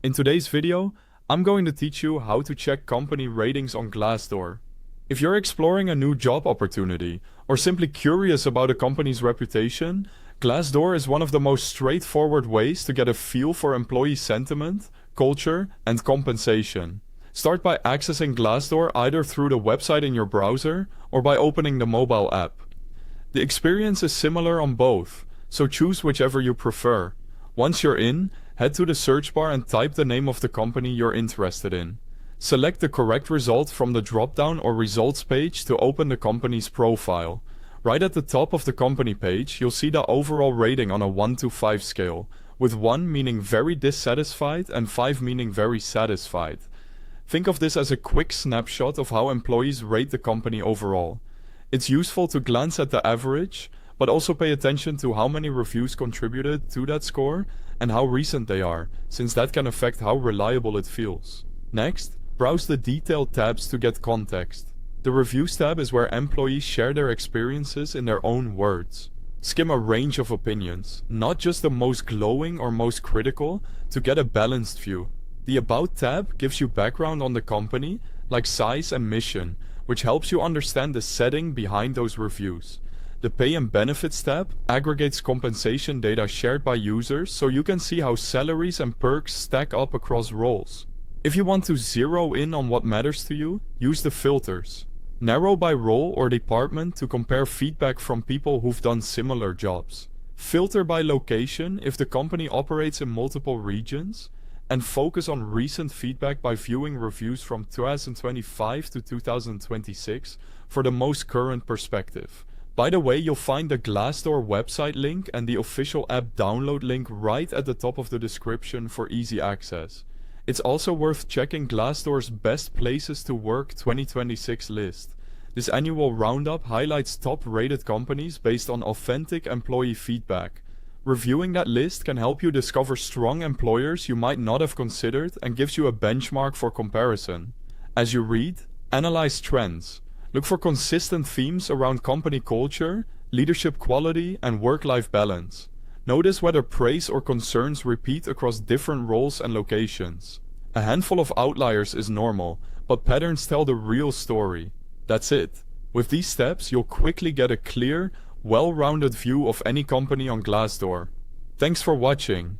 In today's video, I'm going to teach you how to check company ratings on Glassdoor. If you're exploring a new job opportunity or simply curious about a company's reputation, Glassdoor is one of the most straightforward ways to get a feel for employee sentiment, culture, and compensation. Start by accessing Glassdoor either through the website in your browser or by opening the mobile app. The experience is similar on both, so choose whichever you prefer. Once you're in, head to the search bar and type the name of the company you're interested in. Select the correct result from the drop-down or results page to open the company's profile. Right at the top of the company page, you'll see the overall rating on a 1 to 5 scale, with 1 meaning very dissatisfied and 5 meaning very satisfied. Think of this as a quick snapshot of how employees rate the company overall. It's useful to glance at the average, but also pay attention to how many reviews contributed to that score and how recent they are, since that can affect how reliable it feels. Next, browse the detailed tabs to get context. The Reviews tab is where employees share their experiences in their own words. Skim a range of opinions, not just the most glowing or most critical, to get a balanced view. The About tab gives you background on the company, like size and mission, which helps you understand the setting behind those reviews. The Pay and Benefits tab aggregates compensation data shared by users so you can see how salaries and perks stack up across roles. If you want to zero in on what matters to you, use the filters. Narrow by role or department to compare feedback from people who've done similar jobs. Filter by location if the company operates in multiple regions, and focus on recent feedback by viewing reviews from 2025 to 2026 for the most current perspective. By the way, you'll find the Glassdoor website link and the official app download link right at the top of the description for easy access. It's also worth checking Glassdoor's Best Places to Work 2026 list. This annual roundup highlights top-rated companies based on authentic employee feedback. Reviewing that list can help you discover strong employers you might not have considered and gives you a benchmark for comparison. As you read, analyze trends. Look for consistent themes around company culture, leadership quality, and work-life balance. Notice whether praise or concerns repeat across different roles and locations. A handful of outliers is normal, but patterns tell the real story. That's it. With these steps, you'll quickly get a clear, well-rounded view of any company on Glassdoor. Thanks for watching.